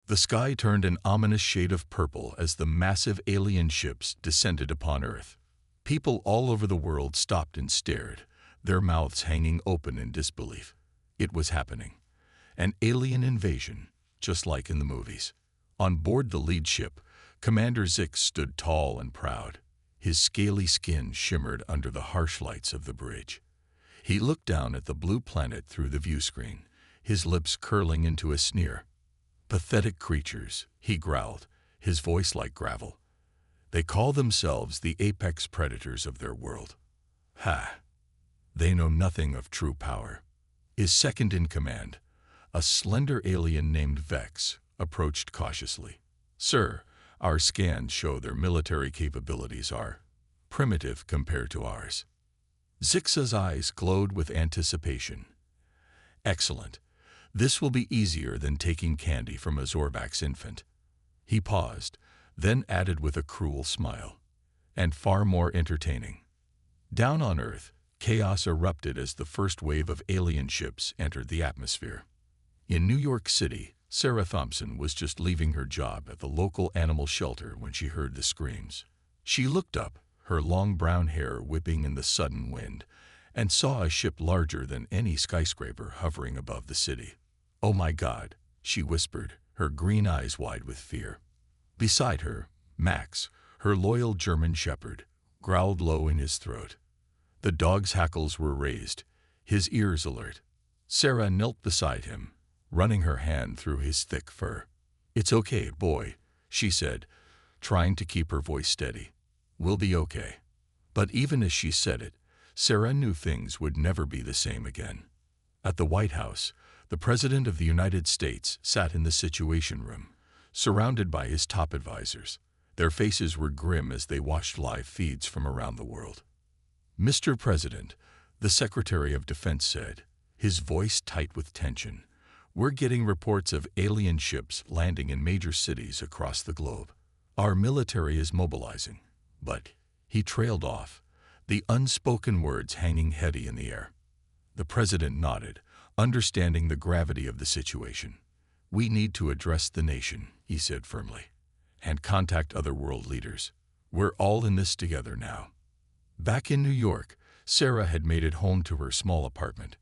The sky turned an ominous shade of purple as the massive alien ships descended upon Earth. People all over the world stopped and stared, their mouths hanging open in disbelief. It was happening. An alien invasion, just like in the movies. On board the lead ship, Commander Zix stood tall and proud. His scaly skin shimmered under the harsh lights of the bridge. He looked down at the blue planet through the viewscreen, his lips curling into a sneer. "Pathetic creatures," he growled, his voice like gravel. "They call themselves the apex predators of their world. Ha! They know nothing of true power." His second in command, a slender alien named Vex, approached cautiously. "Sir, our scans show their military capabilities are primitive compared to ours." Zix's eyes glowed with anticipation. "Excellent. This will be easier than taking candy from a Zorbax infant." He paused, then added with a cruel smile, "and far more entertaining." Down on Earth, chaos erupted as the first wave of alien ships entered the atmosphere. In New York City, Sarah Thompson was just leaving her job at the local animal shelter when she heard the screams. She looked up, her long brown hair whipping in the sudden wind, and saw a ship larger than any skyscraper hovering above the city. "Oh my God," she whispered, her green eyes wide with fear. Beside her, Max, her loyal German shepherd, growled low in his throat. The dog's hackles were raised, his ears alert. Sarah knelt beside him, running her hand through his thick fur. "It's okay, boy," she said, trying to keep her voice steady. "We'll be okay." But even as she said it, Sarah knew things would never be the same again. At the White House, the President of the United States sat in the Situation Room, surrounded by his top advisors. Their faces were grim as they watched live feeds from around the world. "Mr. President," the Secretary of Defense said, his voice tight with tension, "we're getting reports of alien ships landing in major cities across the globe. Our military is mobilizing." But he trailed off, the unspoken words hanging heavy in the air. The President nodded, understanding the gravity of the situation. "We need to address the nation," he said firmly, "and contact other world leaders. We're all in this together now." Back in New York, Sarah had made it home to her small apartment.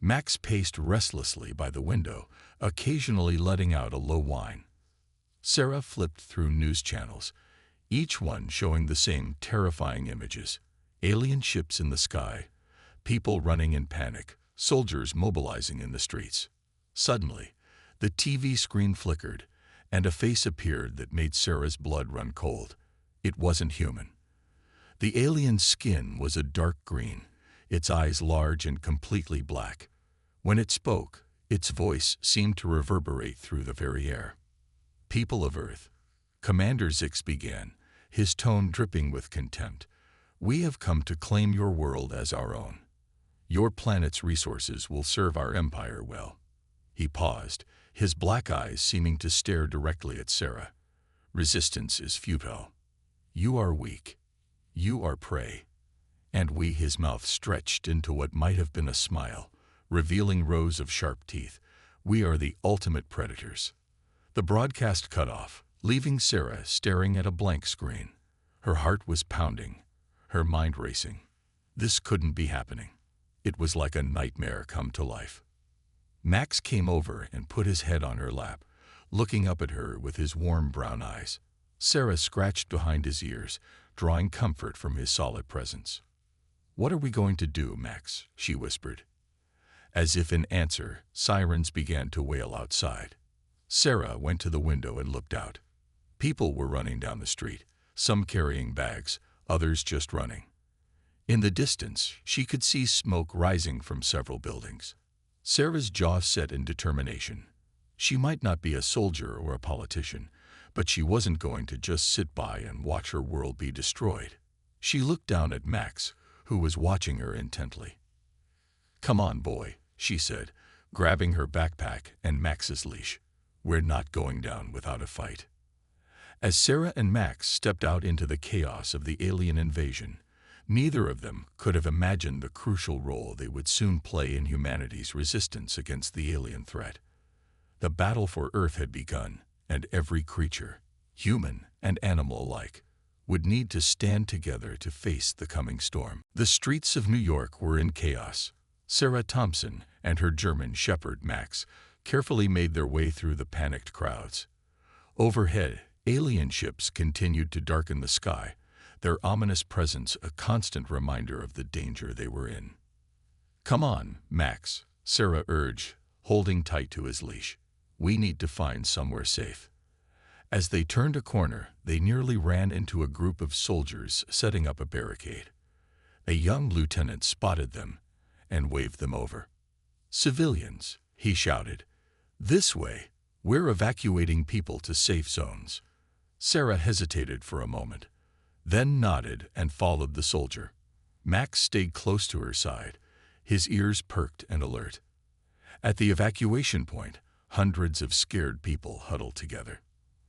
Max paced restlessly by the window, occasionally letting out a low whine. Sarah flipped through news channels, each one showing the same terrifying images: alien ships in the sky, people running in panic, soldiers mobilizing in the streets. Suddenly, the TV screen flickered, and a face appeared that made Sarah's blood run cold. It wasn't human. The alien's skin was a dark green, its eyes large and completely black. When it spoke, its voice seemed to reverberate through the very air. "People of Earth," Commander Zix began, his tone dripping with contempt, "we have come to claim your world as our own. Your planet's resources will serve our empire well." He paused, his black eyes seeming to stare directly at Sarah. "Resistance is futile. You are weak. You are prey." And we, his mouth stretched into what might have been a smile, revealing rows of sharp teeth, "we are the ultimate predators." The broadcast cut off, leaving Sarah staring at a blank screen. Her heart was pounding, her mind racing. This couldn't be happening. It was like a nightmare come to life. Max came over and put his head on her lap, looking up at her with his warm brown eyes. Sarah scratched behind his ears, drawing comfort from his solid presence. "What are we going to do, Max?" she whispered. As if in answer, sirens began to wail outside. Sarah went to the window and looked out. People were running down the street, some carrying bags, others just running. In the distance, she could see smoke rising from several buildings. Sarah's jaw set in determination. She might not be a soldier or a politician, but she wasn't going to just sit by and watch her world be destroyed. She looked down at Max, who was watching her intently. "Come on, boy," she said, grabbing her backpack and Max's leash. "We're not going down without a fight." As Sarah and Max stepped out into the chaos of the alien invasion, neither of them could have imagined the crucial role they would soon play in humanity's resistance against the alien threat. The battle for Earth had begun, and every creature, human and animal alike, would need to stand together to face the coming storm. The streets of New York were in chaos. Sarah Thompson and her German shepherd Max carefully made their way through the panicked crowds. Overhead, alien ships continued to darken the sky, their ominous presence a constant reminder of the danger they were in. "Come on, Max," Sarah urged, holding tight to his leash. "We need to find somewhere safe." As they turned a corner, they nearly ran into a group of soldiers setting up a barricade. A young lieutenant spotted them and waved them over. "Civilians," he shouted. "This way. We're evacuating people to safe zones." Sarah hesitated for a moment, then nodded and followed the soldier. Max stayed close to her side, his ears perked and alert. At the evacuation point, hundreds of scared people huddled together.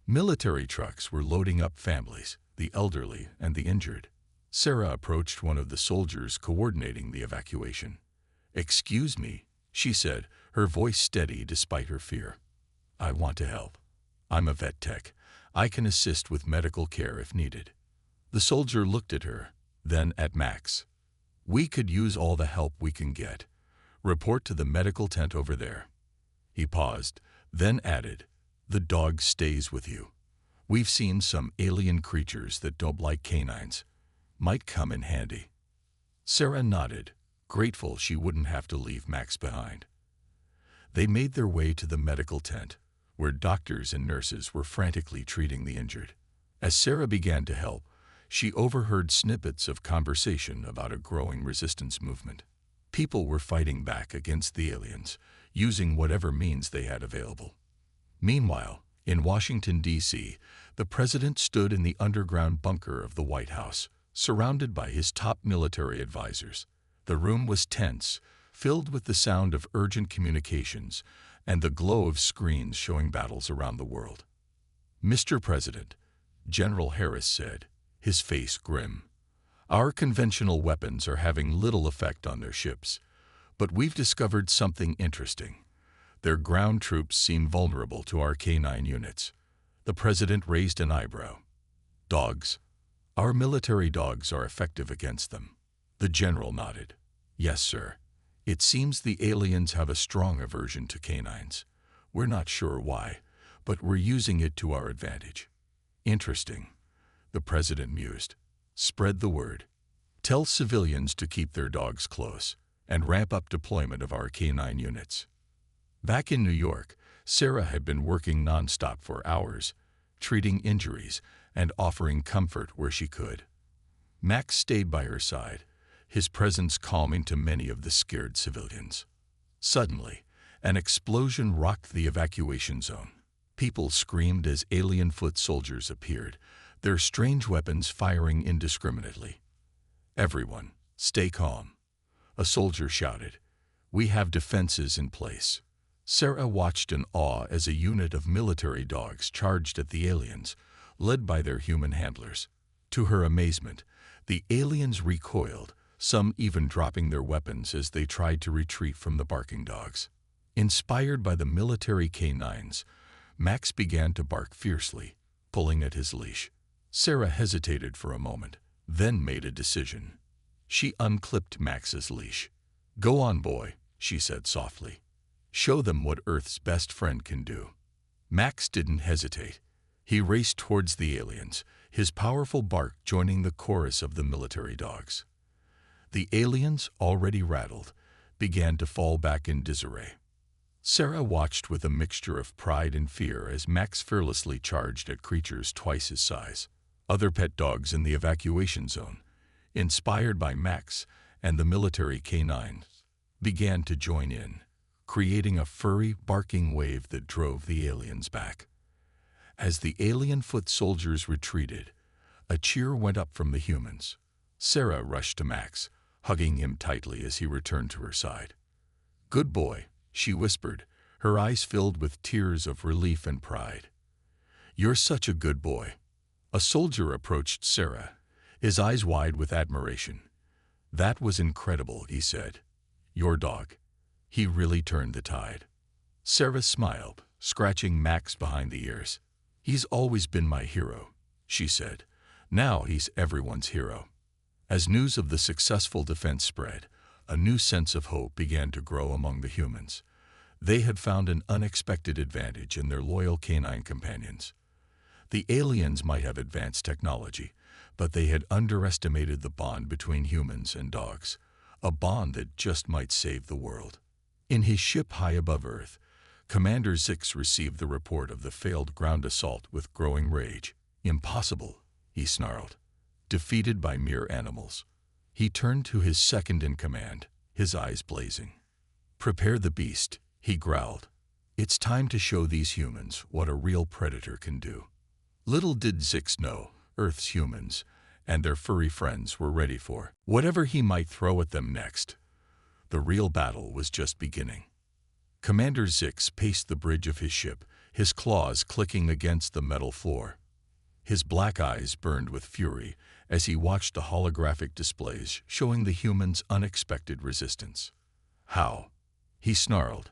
Military trucks were loading up families, the elderly and the injured. Sarah approached one of the soldiers coordinating the evacuation. "Excuse me," she said, her voice steady despite her fear. "I want to help. I'm a vet tech. I can assist with medical care if needed." The soldier looked at her, then at Max. "We could use all the help we can get. Report to the medical tent over there." He paused, then added, "The dog stays with you. We've seen some alien creatures that don't like canines. Might come in handy." Sarah nodded, grateful she wouldn't have to leave Max behind. They made their way to the medical tent, where doctors and nurses were frantically treating the injured. As Sarah began to help, she overheard snippets of conversation about a growing resistance movement. People were fighting back against the aliens, using whatever means they had available. Meanwhile, in Washington, D.C., the president stood in the underground bunker of the White House, surrounded by his top military advisors. The room was tense, filled with the sound of urgent communications and the glow of screens showing battles around the world. "Mr. President," General Harris said, his face grim, "our conventional weapons are having little effect on their ships, but we've discovered something interesting. Their ground troops seem vulnerable to our K-9 units." The president raised an eyebrow. "Dogs? Our military dogs are effective against them." The general nodded. "Yes, sir. It seems the aliens have a strong aversion to canines. We're not sure why, but we're using it to our advantage." "Interesting," the president mused. "Spread the word. Tell civilians to keep their dogs close and ramp up deployment of our K-9 units." Back in New York, Sarah had been working nonstop for hours, treating injuries and offering comfort where she could. Max stayed by her side, his presence calming to many of the scared civilians. Suddenly, an explosion rocked the evacuation zone. People screamed as alien foot soldiers appeared, their strange weapons firing indiscriminately. "Everyone, stay calm," a soldier shouted. "We have defenses in place." Sarah watched in awe as a unit of military dogs charged at the aliens, led by their human handlers. To her amazement, the aliens recoiled, some even dropping their weapons as they tried to retreat from the barking dogs. Inspired by the military K-9s, Max began to bark fiercely, pulling at his leash. Sarah hesitated for a moment, then made a decision. She unclipped Max's leash. "Go on, boy," she said softly. "Show them what Earth's best friend can do." Max didn't hesitate. He raced towards the aliens, his powerful bark joining the chorus of the military dogs. The aliens, already rattled, began to fall back in disarray. Sarah watched with a mixture of pride and fear as Max fearlessly charged at creatures twice his size. Other pet dogs in the evacuation zone, inspired by Max and the military K-9s, began to join in, creating a furry, barking wave that drove the aliens back. As the alien foot soldiers retreated, a cheer went up from the humans. Sarah rushed to Max, hugging him tightly as he returned to her side. "Good boy," she whispered, her eyes filled with tears of relief and pride. "You're such a good boy." A soldier approached Sarah, his eyes wide with admiration. "That was incredible," he said. "Your dog. He really turned the tide." Sarah smiled, scratching Max behind the ears. "He's always been my hero," she said. "Now he's everyone's hero." As news of the successful defense spread, a new sense of hope began to grow among the humans. They had found an unexpected advantage in their loyal canine companions. The aliens might have advanced technology, but they had underestimated the bond between humans and dogs, a bond that just might save the world. In his ship high above Earth, Commander Zix received the report of the failed ground assault with growing rage. "Impossible," he snarled. "Defeated by mere animals." He turned to his second-in-command, his eyes blazing. "Prepare the beast," he growled. "It's time to show these humans what a real predator can do." Little did Zix know, Earth's humans and their furry friends were ready for whatever he might throw at them next. The real battle was just beginning. Commander Zix paced the bridge of his ship, his claws clicking against the metal floor. His black eyes burned with fury as he watched the holographic displays showing the humans' unexpected resistance. "How?" he snarled.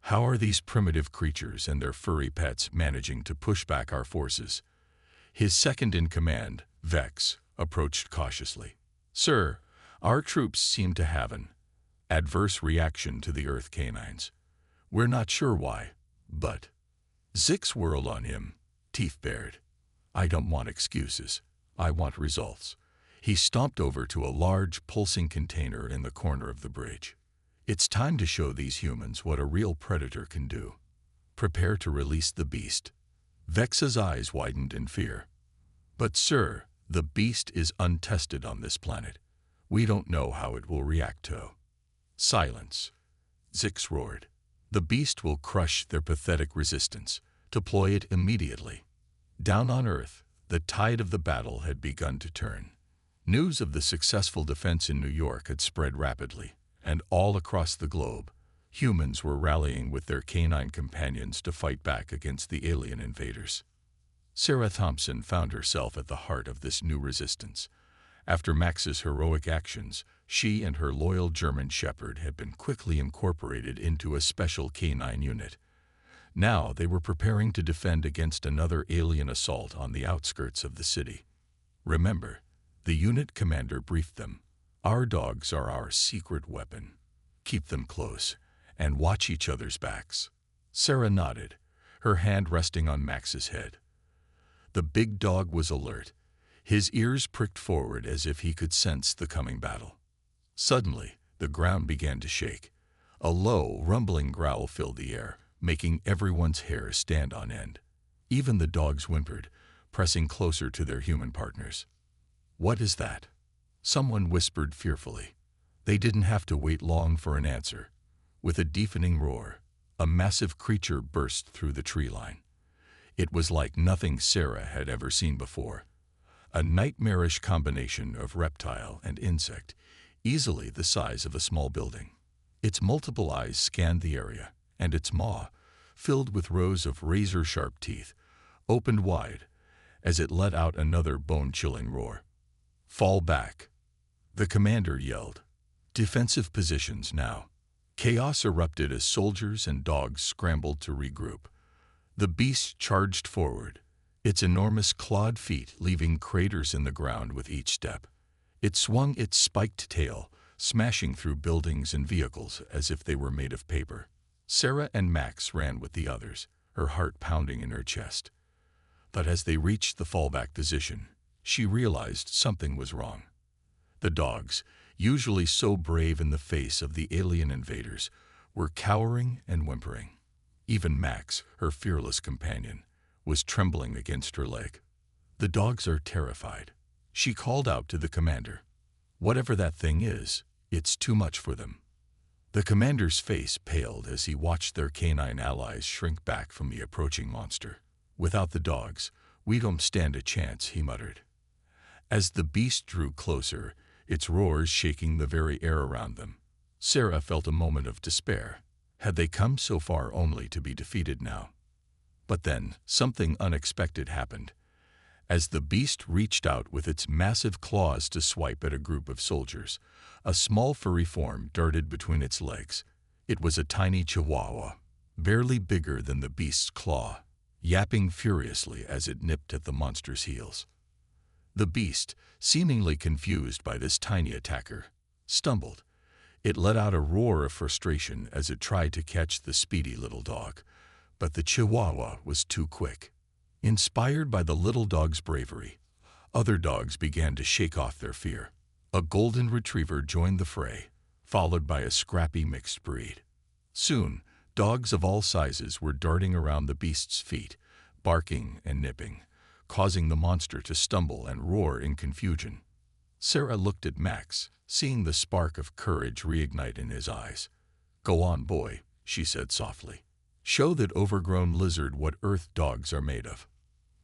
"How are these primitive creatures and their furry pets managing to push back our forces?" His second-in-command, Vex, approached cautiously. "Sir, our troops seem to have an adverse reaction to the Earth canines. We're not sure why, but—" Zix whirled on him, teeth bared. "I don't want excuses. I want results." He stomped over to a large, pulsing container in the corner of the bridge. "It's time to show these humans what a real predator can do. Prepare to release the beast." Vex's eyes widened in fear. "But sir, the beast is untested on this planet. We don't know how it will react to—" "Silence," Zix roared. "The beast will crush their pathetic resistance. Deploy it immediately." Down on Earth, the tide of the battle had begun to turn. News of the successful defense in New York had spread rapidly, and all across the globe, humans were rallying with their canine companions to fight back against the alien invaders. Sarah Thompson found herself at the heart of this new resistance. After Max's heroic actions, she and her loyal German shepherd had been quickly incorporated into a special canine unit. Now they were preparing to defend against another alien assault on the outskirts of the city. "Remember," the unit commander briefed them, "our dogs are our secret weapon. Keep them close and watch each other's backs." Sarah nodded, her hand resting on Max's head. The big dog was alert, his ears pricked forward as if he could sense the coming battle. Suddenly, the ground began to shake. A low, rumbling growl filled the air, making everyone's hair stand on end. Even the dogs whimpered, pressing closer to their human partners. "What is that?" someone whispered fearfully. They didn't have to wait long for an answer. With a deafening roar, a massive creature burst through the tree line. It was like nothing Sarah had ever seen before. A nightmarish combination of reptile and insect, easily the size of a small building. Its multiple eyes scanned the area, and its maw, filled with rows of razor-sharp teeth, opened wide as it let out another bone-chilling roar. "Fall back," the commander yelled. "Defensive positions now." Chaos erupted as soldiers and dogs scrambled to regroup. The beast charged forward, its enormous clawed feet leaving craters in the ground with each step. It swung its spiked tail, smashing through buildings and vehicles as if they were made of paper. Sarah and Max ran with the others, her heart pounding in her chest. But as they reached the fallback position, she realized something was wrong. The dogs, usually so brave in the face of the alien invaders, were cowering and whimpering. Even Max, her fearless companion, was trembling against her leg. "The dogs are terrified," she called out to the commander. "Whatever that thing is, it's too much for them." The commander's face paled as he watched their canine allies shrink back from the approaching monster. "Without the dogs, we don't stand a chance," he muttered. As the beast drew closer, its roars shaking the very air around them, Sarah felt a moment of despair. Had they come so far only to be defeated now? But then, something unexpected happened. As the beast reached out with its massive claws to swipe at a group of soldiers, a small furry form darted between its legs. It was a tiny chihuahua, barely bigger than the beast's claw. yapping furiously as it nipped at the monster's heels. The beast, seemingly confused by this tiny attacker, stumbled. It let out a roar of frustration as it tried to catch the speedy little dog, but the Chihuahua was too quick. Inspired by the little dog's bravery, other dogs began to shake off their fear. A golden retriever joined the fray, followed by a scrappy mixed breed. Soon, dogs of all sizes were darting around the beast's feet, barking and nipping, causing the monster to stumble and roar in confusion. Sarah looked at Max, seeing the spark of courage reignite in his eyes. "Go on, boy," she said softly. "Show that overgrown lizard what Earth dogs are made of."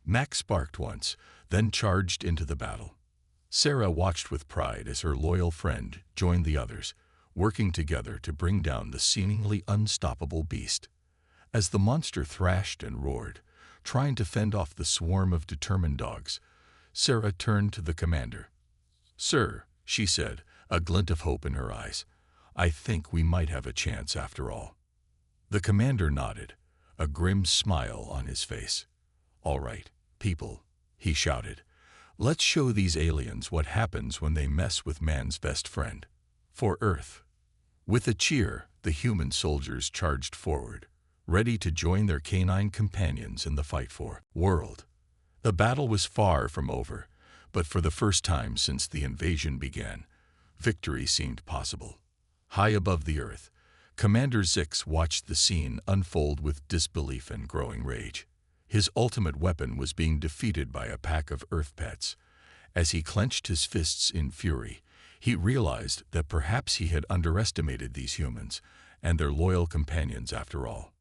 Max barked once, then charged into the battle. Sarah watched with pride as her loyal friend joined the others, working together to bring down the seemingly unstoppable beast. As the monster thrashed and roared, trying to fend off the swarm of determined dogs, Sarah turned to the commander. "Sir," she said, a glint of hope in her eyes, "I think we might have a chance after all." The commander nodded, a grim smile on his face. "All right, people," he shouted. "Let's show these aliens what happens when they mess with man's best friend. For Earth." With a cheer, the human soldiers charged forward, ready to join their canine companions in the fight for world. The battle was far from over, but for the first time since the invasion began, victory seemed possible. High above the Earth, Commander Zix watched the scene unfold with disbelief and growing rage. His ultimate weapon was being defeated by a pack of Earth pets. As he clenched his fists in fury, he realized that perhaps he had underestimated these humans and their loyal companions after all.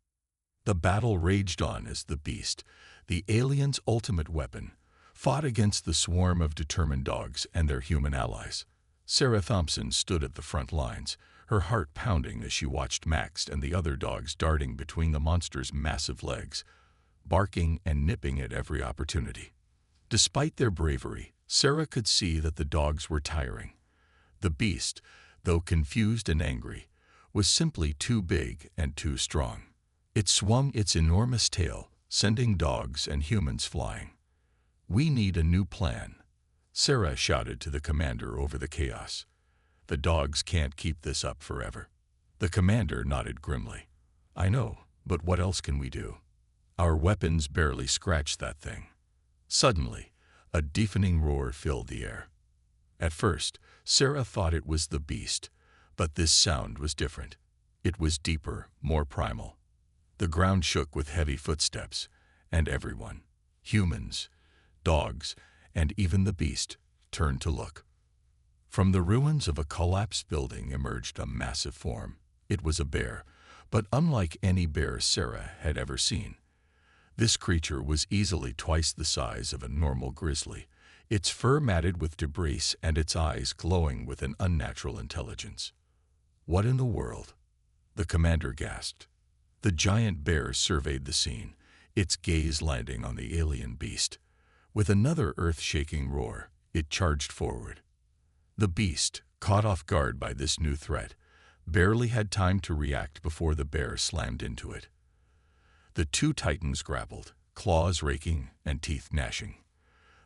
The battle raged on as the beast, the aliens' ultimate weapon, fought against the swarm of determined dogs and their human allies. Sarah Thompson stood at the front lines, her heart pounding as she watched Max and the other dogs darting between the monster's massive legs, barking and nipping at every opportunity. Despite their bravery, Sarah could see that the dogs were tiring. The beast, though confused and angry, was simply too big and too strong. It swung its enormous tail, sending dogs and humans flying. "We need a new plan," Sarah shouted to the commander over the chaos. "The dogs can't keep this up forever." The commander nodded grimly. "I know, but what else can we do? Our weapons barely scratched that thing." Suddenly, a deafening roar filled the air. At first, Sarah thought it was the beast, but this sound was different. It was deeper, more primal. The ground shook with heavy footsteps, and everyone, humans, dogs, and even the beast, turned to look. From the ruins of a collapsed building emerged a massive form. It was a bear, but unlike any bear Sarah had ever seen. This creature was easily twice the size of a normal grizzly, its fur matted with debris and its eyes glowing with an unnatural intelligence. "What in the world?" the commander gasped. The giant bear surveyed the scene, its gaze landing on the alien beast. With another earth-shaking roar, it charged forward. The beast, caught off guard by this new threat, barely had time to react before the bear slammed into it. The two titans grappled, claws raking and teeth gnashing.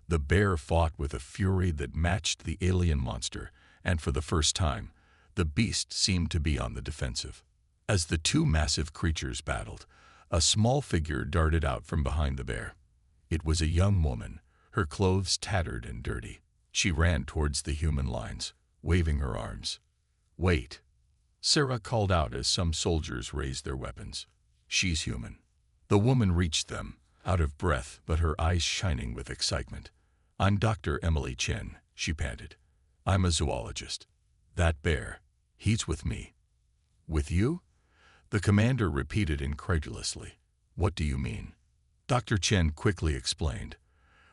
The bear fought with a fury that matched the alien monster, and for the first time, the beast seemed to be on the defensive. As the two massive creatures battled, a small figure darted out from behind the bear. It was a young woman, her clothes tattered and dirty. She ran towards the human lines, waving her arms. "Wait," Sarah called out as some soldiers raised their weapons. "She's human." The woman reached them, out of breath but her eyes shining with excitement. "I'm Dr. Emily Chen," she panted. "I'm a zoologist. That bear, he's with me." "With you?" the commander repeated incredulously. "What do you mean?" Dr. Chen quickly explained.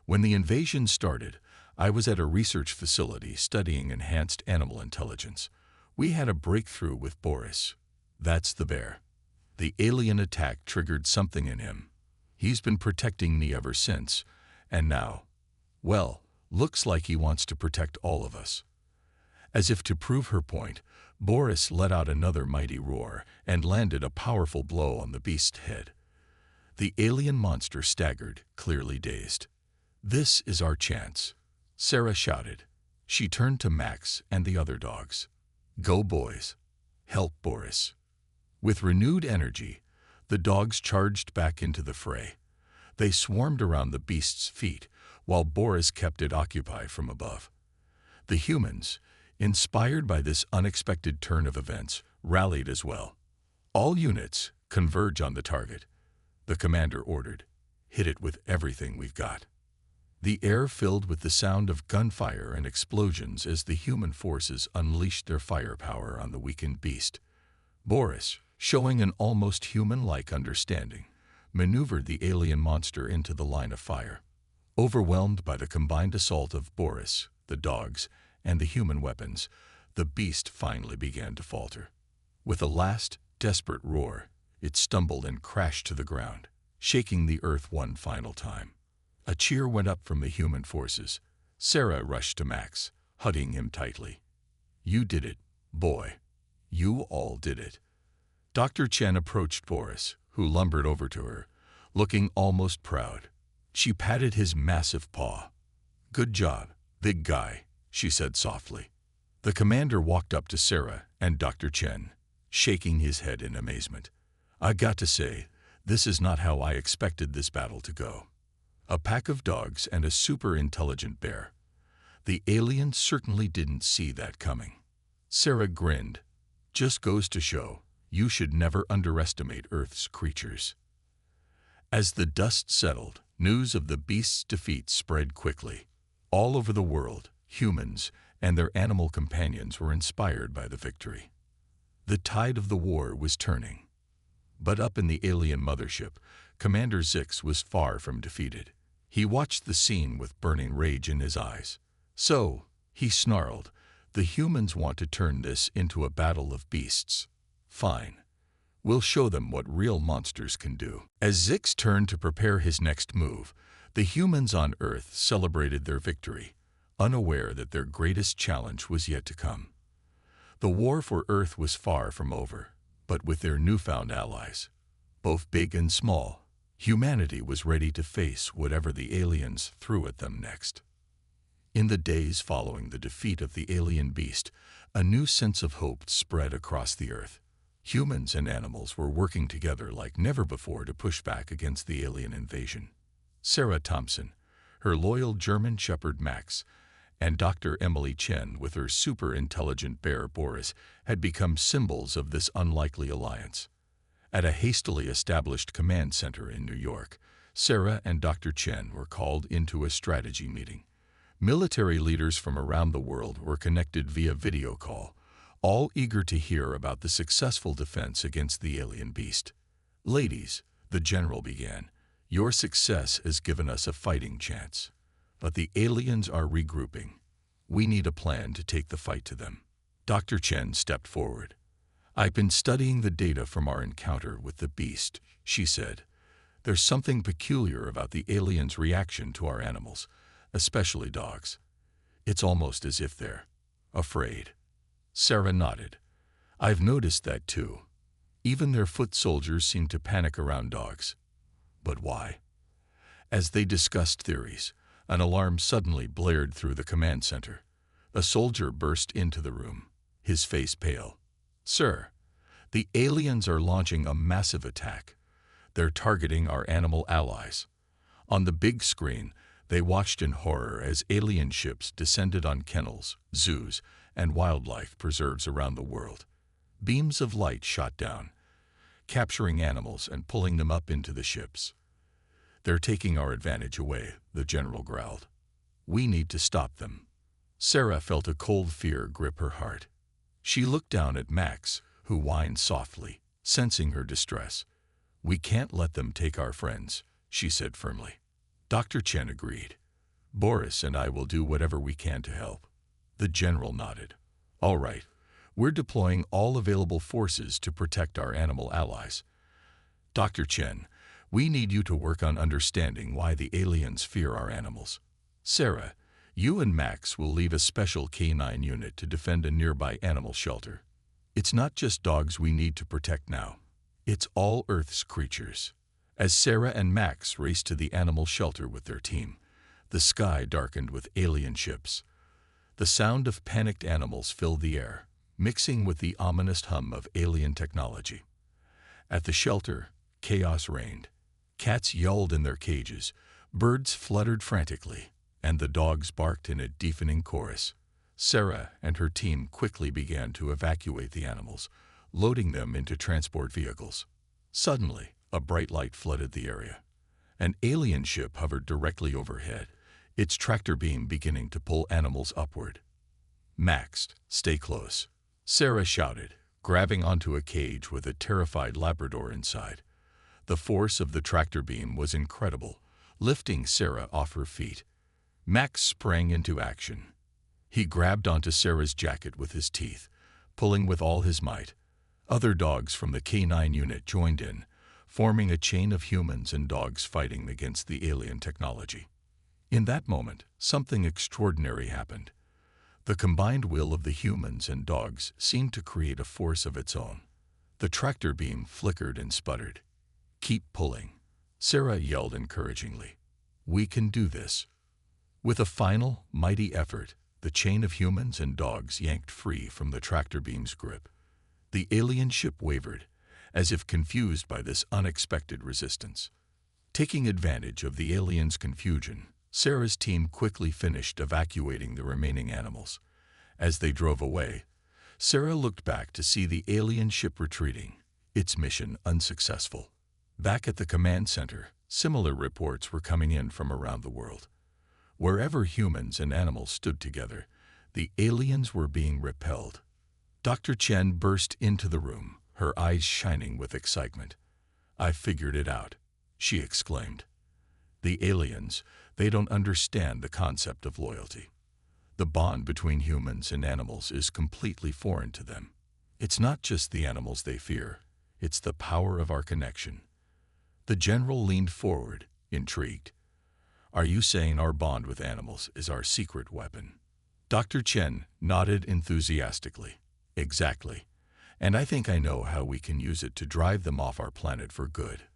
"When the invasion started, I was at a research facility studying enhanced animal intelligence. We had a breakthrough with Boris. That's the bear. The alien attack triggered something in him. He's been protecting me ever since, and now, well, looks like he wants to protect all of us." As if to prove her point, Boris let out another mighty roar and landed a powerful blow on the beast's head. The alien monster staggered, clearly dazed. "This is our chance," Sarah shouted. She turned to Max and the other dogs. "Go, boys. Help Boris." With renewed energy, the dogs charged back into the fray. They swarmed around the beast's feet, while Boris kept it occupied from above. The humans, inspired by this unexpected turn of events, rallied as well. "All units, converge on the target," the commander ordered. "Hit it with everything we've got." The air filled with the sound of gunfire and explosions as the human forces unleashed their firepower on the weakened beast. Boris, showing an almost human-like understanding, maneuvered the alien monster into the line of fire. Overwhelmed by the combined assault of Boris, the dogs, and the human weapons, the beast finally began to falter. With a last, desperate roar, it stumbled and crashed to the ground, shaking the earth one final time. A cheer went up from the human forces. Sarah rushed to Max, hugging him tightly. "You did it, boy. You all did it." Dr. Chen approached Boris, who lumbered over to her, looking almost proud. She patted his massive paw. "Good job, big guy," she said softly. The commander walked up to Sarah and Dr. Chen, shaking his head in amazement. "I got to say, this is not how I expected this battle to go. A pack of dogs and a super-intelligent bear. The aliens certainly didn't see that coming." Sarah grinned. "Just goes to show, you should never underestimate Earth's creatures." As the dust settled, news of the beast's defeat spread quickly. All over the world, humans and their animal companions were inspired by the victory. The tide of the war was turning. But up in the alien mothership, Commander Zix was far from defeated. He watched the scene with burning rage in his eyes. "So," he snarled, "the humans want to turn this into a battle of beasts. Fine. We'll show them what real monsters can do." As Zix turned to prepare his next move, the humans on Earth celebrated their victory, unaware that their greatest challenge was yet to come. The war for Earth was far from over, but with their newfound allies, both big and small, humanity was ready to face whatever the aliens threw at them next. In the days following the defeat of the alien beast, a new sense of hope spread across the Earth. Humans and animals were working together like never before to push back against the alien invasion. Sarah Thompson, her loyal German Shepherd Max, and Dr. Emily Chen with her super-intelligent bear Boris had become symbols of this unlikely alliance. At a hastily established command center in New York, Sarah and Dr. Chen were called into a strategy meeting. Military leaders from around the world were connected via video call, all eager to hear about the successful defense against the alien beast. "Ladies," the general began, "your success has given us a fighting chance. But the aliens are regrouping. We need a plan to take the fight to them." Dr. Chen stepped forward. "I've been studying the data from our encounter with the beast," she said. "There's something peculiar about the aliens' reaction to our animals, especially dogs. It's almost as if they're afraid." Sarah nodded. "I've noticed that too. Even their foot soldiers seem to panic around dogs. But why?" As they discussed theories, an alarm suddenly blared through the command center. A soldier burst into the room, his face pale. "Sir, the aliens are launching a massive attack. They're targeting our animal allies." On the big screen, they watched in horror as alien ships descended on kennels, zoos, and wildlife preserves around the world. Beams of light shot down, capturing animals and pulling them up into the ships. "They're taking our advantage away," the general growled. "We need to stop them." Sarah felt a cold fear grip her heart. She looked down at Max, who whined softly, sensing her distress. "We can't let them take our friends," she said firmly. Dr. Chen agreed. "Boris and I will do whatever we can to help." The general nodded. "All right, we're deploying all available forces to protect our animal allies. Dr. Chen, we need you to work on understanding why the aliens fear our animals. Sarah, you and Max will lead a special K9 unit to defend a nearby animal shelter. It's not just dogs we need to protect now. It's all Earth's creatures. As Sarah and Max raced to the animal shelter with their team, the sky darkened with alien ships. The sound of panicked animals filled the air, mixing with the ominous hum of alien technology. At the shelter, chaos reigned. Cats yelled in their cages, birds fluttered frantically, and the dogs barked in a deafening chorus. Sarah and her team quickly began to evacuate the animals, loading them into transport vehicles. Suddenly, a bright light flooded the area. An alien ship hovered directly overhead, its tractor beam beginning to pull animals upward. "Max, stay close," Sarah shouted, grabbing onto a cage with a terrified Labrador inside. The force of the tractor beam was incredible, lifting Sarah off her feet. Max sprang into action. He grabbed onto Sarah's jacket with his teeth, pulling with all his might. Other dogs from the K9 unit joined in, forming a chain of humans and dogs fighting against the alien technology. In that moment, something extraordinary happened. The combined will of the humans and dogs seemed to create a force of its own. The tractor beam flickered and sputtered. "Keep pulling," Sarah yelled encouragingly. "We can do this." With a final, mighty effort, the chain of humans and dogs yanked free from the tractor beam's grip. The alien ship wavered, as if confused by this unexpected resistance. Taking advantage of the aliens' confusion, Sarah's team quickly finished evacuating the remaining animals. As they drove away, Sarah looked back to see the alien ship retreating, its mission unsuccessful. Back at the command center, similar reports were coming in from around the world. Wherever humans and animals stood together, the aliens were being repelled. Dr. Chen burst into the room, her eyes shining with excitement. "I figured it out," she exclaimed. "The aliens, they don't understand the concept of loyalty. The bond between humans and animals is completely foreign to them. It's not just the animals they fear, it's the power of our connection." The general leaned forward, intrigued. "Are you saying our bond with animals is our secret weapon?" Dr. Chen nodded enthusiastically. "Exactly. And I think I know how we can use it to drive them off our planet for good."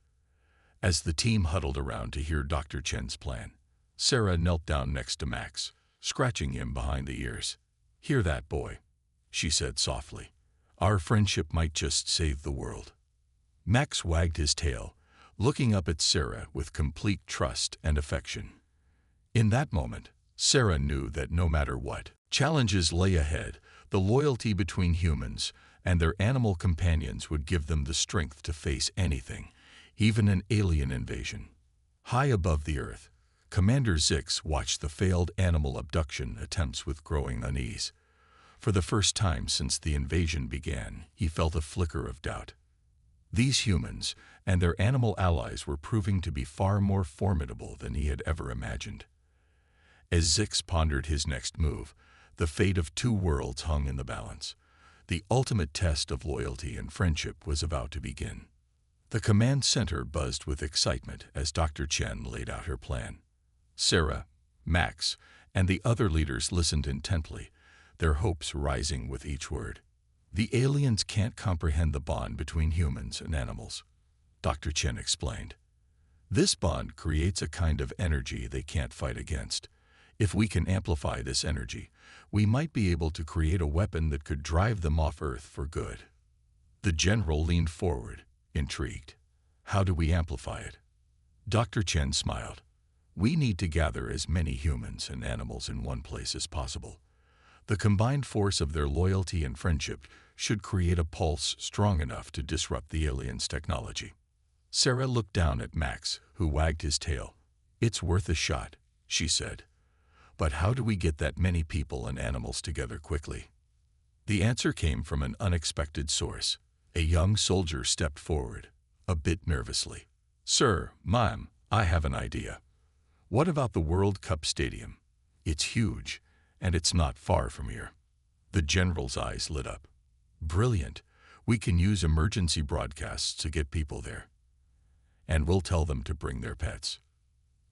As the team huddled around to hear Dr. Chen's plan, Sarah knelt down next to Max, scratching him behind the ears. "Hear that, boy?" she said softly. "Our friendship might just save the world." Max wagged his tail, looking up at Sarah with complete trust and affection. In that moment, Sarah knew that no matter what challenges lay ahead, the loyalty between humans and their animal companions would give them the strength to face anything, even an alien invasion. High above the earth, Commander Zix watched the failed animal abduction attempts with growing unease. For the first time since the invasion began, he felt a flicker of doubt. These humans and their animal allies were proving to be far more formidable than he had ever imagined. As Zix pondered his next move, the fate of two worlds hung in the balance. The ultimate test of loyalty and friendship was about to begin. The command center buzzed with excitement as Dr. Chen laid out her plan. Sarah, Max, and the other leaders listened intently, their hopes rising with each word. "The aliens can't comprehend the bond between humans and animals," Dr. Chen explained. "This bond creates a kind of energy they can't fight against. If we can amplify this energy, we might be able to create a weapon that could drive them off Earth for good." The general leaned forward, intrigued. "How do we amplify it?" Dr. Chen smiled. "We need to gather as many humans and animals in one place as possible. The combined force of their loyalty and friendship should create a pulse strong enough to disrupt the aliens' technology." Sarah looked down at Max, who wagged his tail. "It's worth a shot," she said. "But how do we get that many people and animals together quickly?" The answer came from an unexpected source. A young soldier stepped forward, a bit nervously. "Sir, ma'am, I have an idea. What about the World Cup Stadium? It's huge, and it's not far from here." The general's eyes lit up. "Brilliant. We can use emergency broadcasts to get people there. And we'll tell them to bring their pets."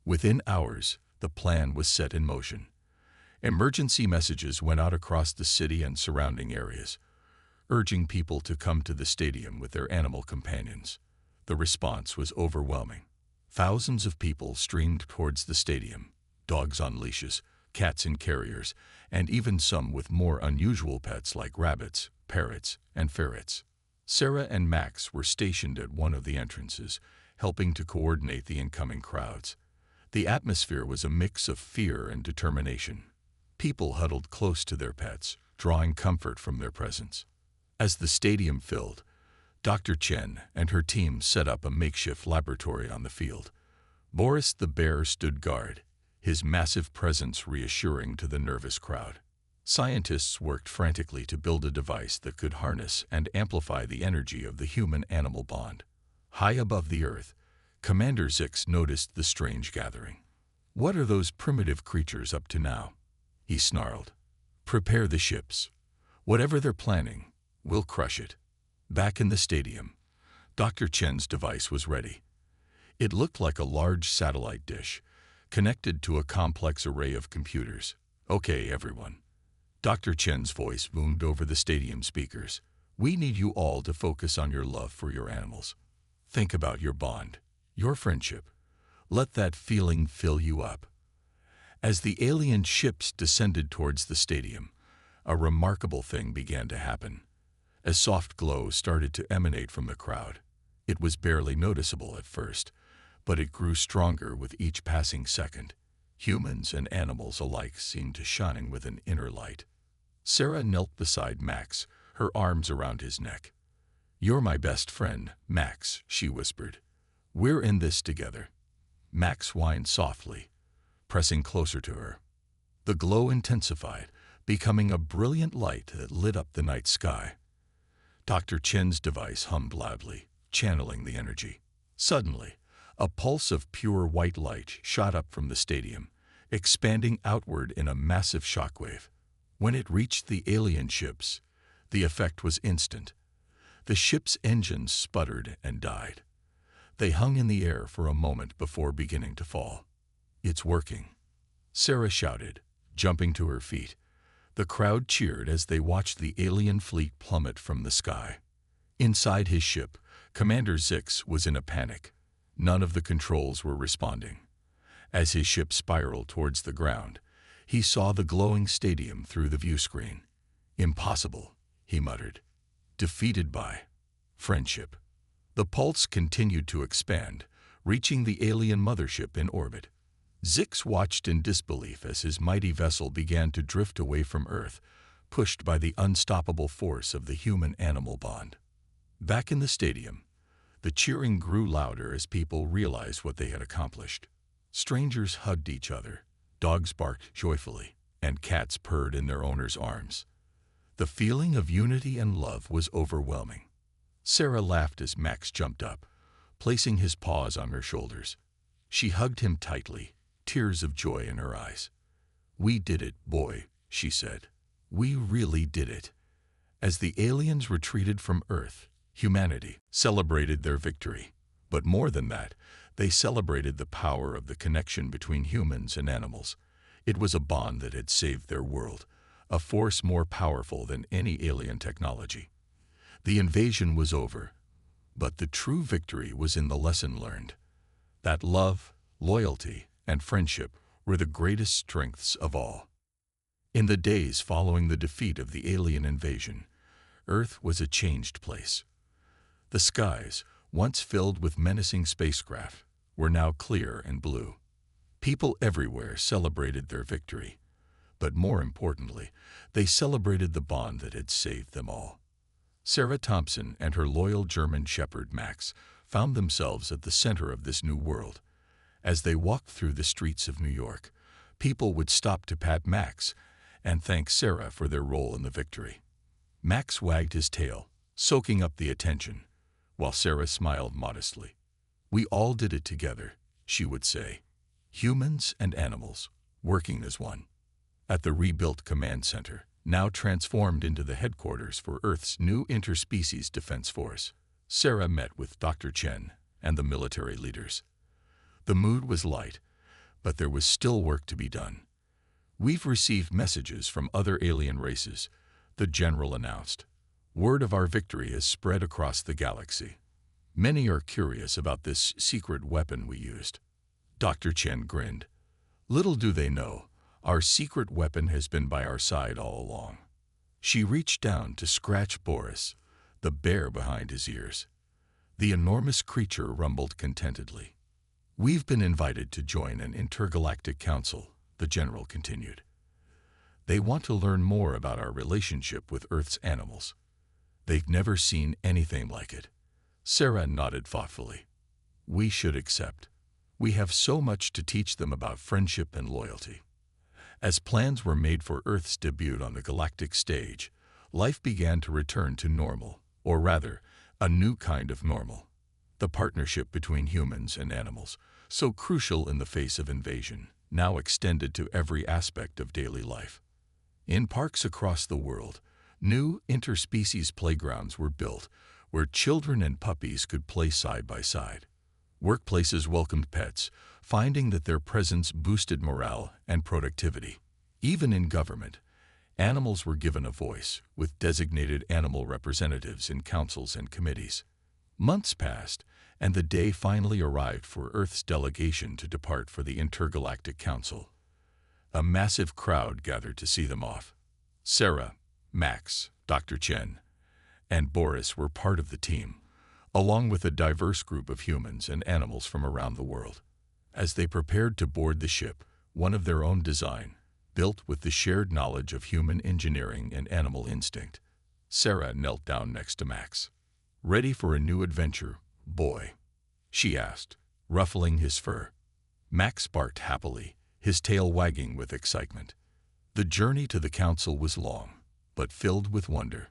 Within hours, the plan was set in motion. Emergency messages went out across the city and surrounding areas, urging people to come to the stadium with their animal companions. The response was overwhelming. Thousands of people streamed towards the stadium, dogs on leashes, cats in carriers, and even some with more unusual pets like rabbits, parrots, and ferrets. Sarah and Max were stationed at one of the entrances, helping to coordinate the incoming crowds. The atmosphere was a mix of fear and determination. People huddled close to their pets, drawing comfort from their presence. As the stadium filled, Dr. Chen and her team set up a makeshift laboratory on the field. Boris the bear stood guard, his massive presence reassuring to the nervous crowd. Scientists worked frantically to build a device that could harness and amplify the energy of the human-animal bond. High above the earth, Commander Zix noticed the strange gathering. "What are those primitive creatures up to now?" he snarled. "Prepare the ships. Whatever they're planning, we'll crush it." Back in the stadium, Dr. Chen's device was ready. It looked like a large satellite dish, connected to a complex array of computers. "Okay, everyone." Dr. Chen's voice boomed over the stadium speakers. "We need you all to focus on your love for your animals. Think about your bond, your friendship. Let that feeling fill you up." As the alien ships descended towards the stadium, a remarkable thing began to happen. A soft glow started to emanate from the crowd. It was barely noticeable at first, but it grew stronger with each passing second. Humans and animals alike seemed to shine with an inner light. Sarah knelt beside Max, her arms around his neck. "You're my best friend, Max," she whispered. "We're in this together." Max whined softly, pressing closer to her. The glow intensified, becoming a brilliant light that lit up the night sky. Dr. Chen's device hummed loudly, channeling the energy. Suddenly, a pulse of pure white light shot up from the stadium, expanding outward in a massive shockwave. When it reached the alien ships, the effect was instant. The ship's engines sputtered and died. They hung in the air for a moment before beginning to fall. "It's working," Sarah shouted, jumping to her feet. The crowd cheered as they watched the alien fleet plummet from the sky. Inside his ship, Commander Zix was in a panic. None of the controls were responding. As his ship spiraled towards the ground, he saw the glowing stadium through the view screen. "Impossible," he muttered. "Defeated by friendship." The pulse continued to expand, reaching the alien mothership in orbit. Zix watched in disbelief as his mighty vessel began to drift away from Earth, pushed by the unstoppable force of the human-animal bond. Back in the stadium, the cheering grew louder as people realized what they had accomplished. Strangers hugged each other, dogs barked joyfully, and cats purred in their owners' arms. The feeling of unity and love was overwhelming. Sarah laughed as Max jumped up, placing his paws on her shoulders. She hugged him tightly, tears of joy in her eyes. "We did it, boy," she said. "We really did it." As the aliens retreated from Earth, humanity celebrated their victory. But more than that, they celebrated the power of the connection between humans and animals. It was a bond that had saved their world, a force more powerful than any alien technology. The invasion was over, but the true victory was in the lesson learned. That love, loyalty, and friendship were the greatest strengths of all. In the days following the defeat of the alien invasion, Earth was a changed place. The skies, once filled with menacing spacecraft, were now clear and blue. People everywhere celebrated their victory, but more importantly, they celebrated the bond that had saved them all. Sarah Thompson and her loyal German shepherd Max found themselves at the center of this new world. As they walked through the streets of New York, people would stop to pat Max and thank Sarah for their role in the victory. Max wagged his tail, soaking up the attention, while Sarah smiled modestly. "We all did it together," she would say. "Humans and animals, working as one." At the rebuilt command center, now transformed into the headquarters for Earth's new interspecies defense force, Sarah met with Dr. Chen and the military leaders. The mood was light, but there was still work to be done. "We've received messages from other alien races," the general announced. "Word of our victory has spread across the galaxy." Many are curious about this secret weapon we used. Dr. Chen grinned. Little do they know, our secret weapon has been by our side all along. She reached down to scratch Boris, the bear behind his ears. The enormous creature rumbled contentedly. We've been invited to join an intergalactic council, the general continued. They want to learn more about our relationship with Earth's animals. They've never seen anything like it. Sarah nodded thoughtfully. We should accept. We have so much to teach them about friendship and loyalty. As plans were made for Earth's debut on the galactic stage, life began to return to normal, or rather, a new kind of normal. The partnership between humans and animals, so crucial in the face of invasion, now extended to every aspect of daily life. In parks across the world, new interspecies playgrounds were built where children and puppies could play side by side. Workplaces welcomed pets, finding that their presence boosted morale and productivity. Even in government, animals were given a voice, with designated animal representatives in councils and committees. Months passed, and the day finally arrived for Earth's delegation to depart for the Intergalactic Council. A massive crowd gathered to see them off. Sarah, Max, Dr. Chen, and Boris were part of the team, along with a diverse group of humans and animals from around the world. As they prepared to board the ship, one of their own design, built with the shared knowledge of human engineering and animal instinct, Sarah knelt down next to Max. Ready for a new adventure, boy? She asked, ruffling his fur. Max barked happily, his tail wagging with excitement. The journey to the council was long, but filled with wonder.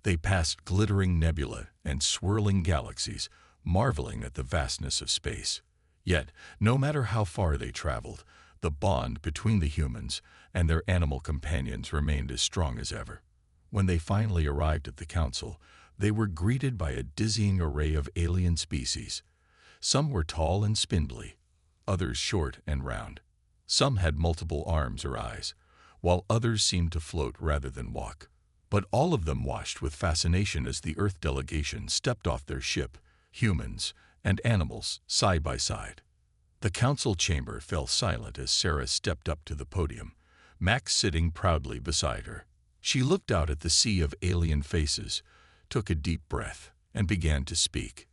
They passed glittering nebulae and swirling galaxies, marveling at the vastness of space. Yet, no matter how far they traveled, the bond between the humans and their animal companions remained as strong as ever. When they finally arrived at the council, they were greeted by a dizzying array of alien species. Some were tall and spindly, others short and round. Some had multiple arms or eyes, while others seemed to float rather than walk. But all of them watched with fascination as the Earth delegation stepped off their ship, humans and animals side by side. The council chamber fell silent as Sarah stepped up to the podium, Max sitting proudly beside her. She looked out at the sea of alien faces, took a deep breath, and began to speak.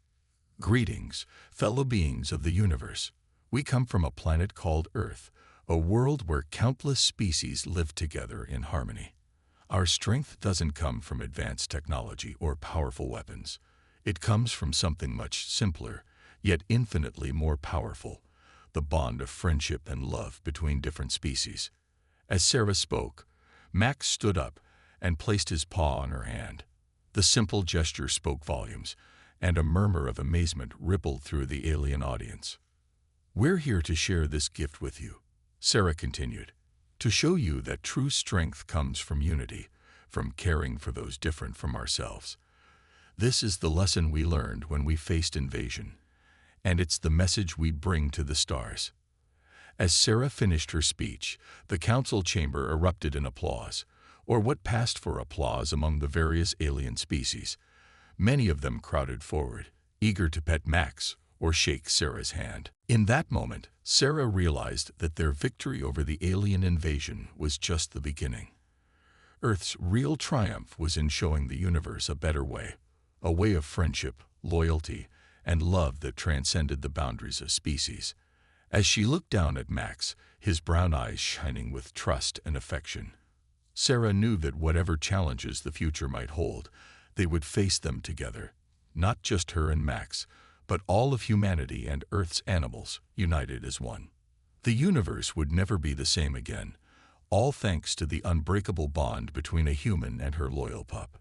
Greetings, fellow beings of the universe. We come from a planet called Earth, a world where countless species live together in harmony. Our strength doesn't come from advanced technology or powerful weapons. It comes from something much simpler, yet infinitely more powerful, the bond of friendship and love between different species. As Sarah spoke, Max stood up and placed his paw on her hand. The simple gesture spoke volumes, and a murmur of amazement rippled through the alien audience. We're here to share this gift with you, Sarah continued, to show you that true strength comes from unity, from caring for those different from ourselves. This is the lesson we learned when we faced invasion, and it's the message we bring to the stars. As Sarah finished her speech, the council chamber erupted in applause, or what passed for applause among the various alien species. Many of them crowded forward, eager to pet Max or shake Sarah's hand. In that moment, Sarah realized that their victory over the alien invasion was just the beginning. Earth's real triumph was in showing the universe a better way, a way of friendship, loyalty, and love that transcended the boundaries of species. As she looked down at Max, his brown eyes shining with trust and affection, Sarah knew that whatever challenges the future might hold, they would face them together, not just her and Max, but all of humanity and Earth's animals, united as one. The universe would never be the same again, all thanks to the unbreakable bond between a human and her loyal pup.